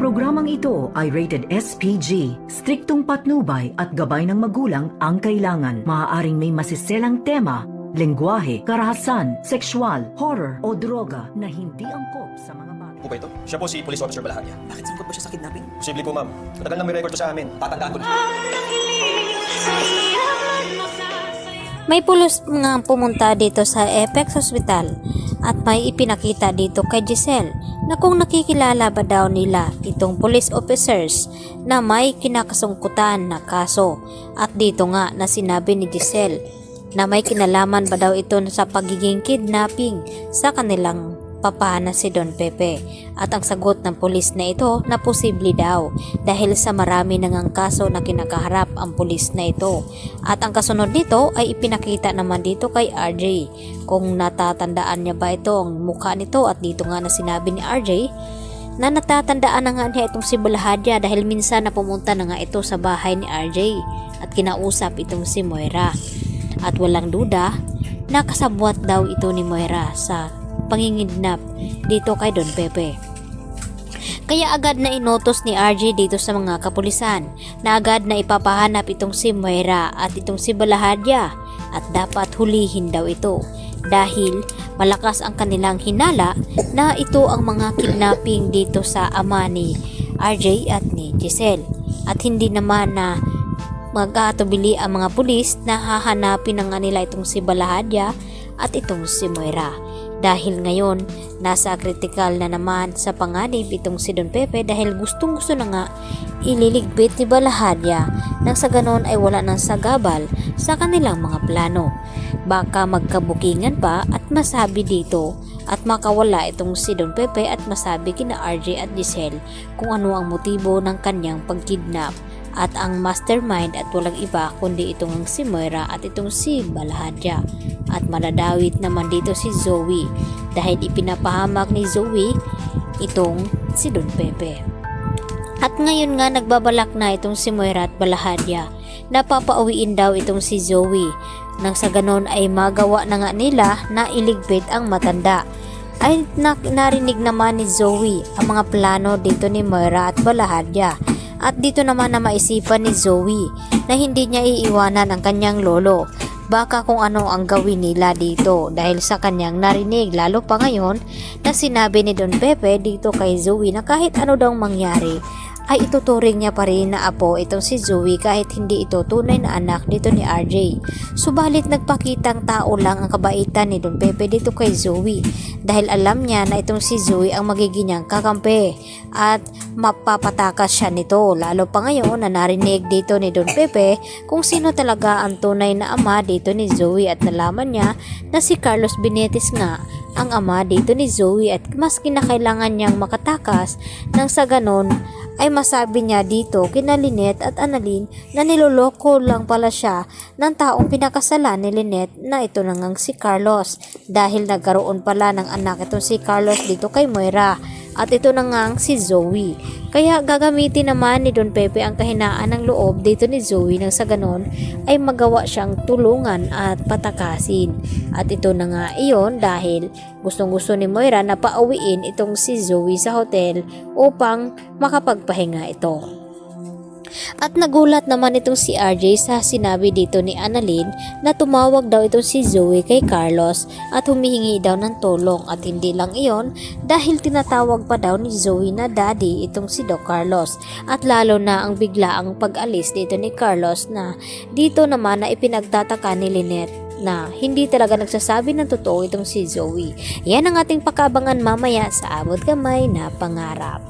programang ito ay rated SPG. Striktong patnubay at gabay ng magulang ang kailangan. Maaaring may masiselang tema, lengguwahe, karahasan, sexual, horror o droga na hindi angkop sa mga bata. Po ba ito? Siya po si Police Officer Balahanya. Bakit sangkot ba siya sa kidnapping? Posible po, ma'am. Matagal na may record to sa amin. Tatandaan ko na. May pulis nga pumunta dito sa Apex Hospital at may ipinakita dito kay Giselle na kung nakikilala ba daw nila itong police officers na may kinakasungkutan na kaso. At dito nga na sinabi ni Giselle na may kinalaman ba daw ito sa pagiging kidnapping sa kanilang papa na si Don Pepe. At ang sagot ng pulis na ito na posible daw dahil sa marami nang kaso na kinakaharap ang pulis na ito. At ang kasunod nito ay ipinakita naman dito kay RJ kung natatandaan niya ba ito ang mukha nito. At dito nga na sinabi ni RJ na natatandaan na nga niya itong si Balahanya dahil minsan na pumunta na nga ito sa bahay ni RJ at kinausap itong si Moira. At walang duda na kasabwat daw ito ni Moira sa pangingidnap dito kay Don Pepe. Kaya agad na inotos ni RJ dito sa mga kapulisan na agad na ipapahanap itong si Moira at itong si Balahanya at dapat hulihin daw ito dahil malakas ang kanilang hinala na ito ang mga kidnapping dito sa ama ni RJ at ni Giselle. At hindi naman na mag-aatubili ang mga pulis na hahanapin na nga nila itong si Balahanya at itong si Moira. Dahil ngayon, nasa kritikal na naman sa panganib itong si Don Pepe dahil gustong-gusto na nga ililigpit ni Balahanya nang sa ganon ay wala nang sagabal sa kanilang mga plano. Baka magkabukingan pa at masabi dito at makawala itong si Don Pepe at masabi kina RJ at Giselle kung ano ang motibo ng kanyang pagkidnap. At ang mastermind at walang iba kundi itong si Moira at itong si Balahanya. At maladawit naman dito si Zoe dahil ipinapahamak ni Zoe itong si Don Pepe. At ngayon nga nagbabalak na itong si Moira at Balahanya na papauwiin daw itong si Zoe nang sa ganon ay magawa na nga nila na iligpit ang matanda. Ay narinig naman ni Zoe ang mga plano dito ni Moira at Balahanya. At dito naman na maisipan ni Zoe na hindi niya iiwanan ang kanyang lolo. Baka kung ano ang gawin nila dito dahil sa kanyang narinig, lalo pa ngayon na sinabi ni Don Pepe dito kay Zoe na kahit ano daw mangyari ay ituturing niya pa rin na apo itong si Zoe kahit hindi ito tunay na anak dito ni RJ. Subalit nagpakitang tao lang ang kabaitan ni Don Pepe dito kay Zoe dahil alam niya na itong si Zoe ang magiging niyang kakampi at mapapatakas siya nito, lalo pa ngayon na narinig dito ni Don Pepe kung sino talaga ang tunay na ama dito ni Zoe at nalaman niya na si Carlos Benitez nga ang ama dito ni Zoe at mas kinakailangan niyang makatakas nang sa ganon ay masabi niya dito kina Lynette at Annalyn na niloloko lang pala siya ng taong pinakasalan ni Lynette na ito na ngang si Carlos dahil nagkaroon pala ng anak itong si Carlos dito kay Moira at ito na ngang si Zoe. Kaya gagamitin naman ni Don Pepe ang kahinaan ng loob dito ni Zoe nang sa ganon ay magawa siyang tulungan at patakasin. At ito na nga iyon dahil gustong-gusto ni Moira na pauwiin itong si Zoe sa hotel upang makapagpahinga ito. At nagulat naman itong si RJ sa sinabi dito ni Annalyn na tumawag daw itong si Zoe kay Carlos at humihingi daw ng tulong. At hindi lang iyon dahil tinatawag pa daw ni Zoe na daddy itong si Doc Carlos. At lalo na ang biglaang pag-alis dito ni Carlos na dito naman na ipinagtataka ni Lynette na hindi talaga nagsasabi ng totoo itong si Zoe. Yan ang ating pakabangan mamaya sa Abot Kamay na Pangarap.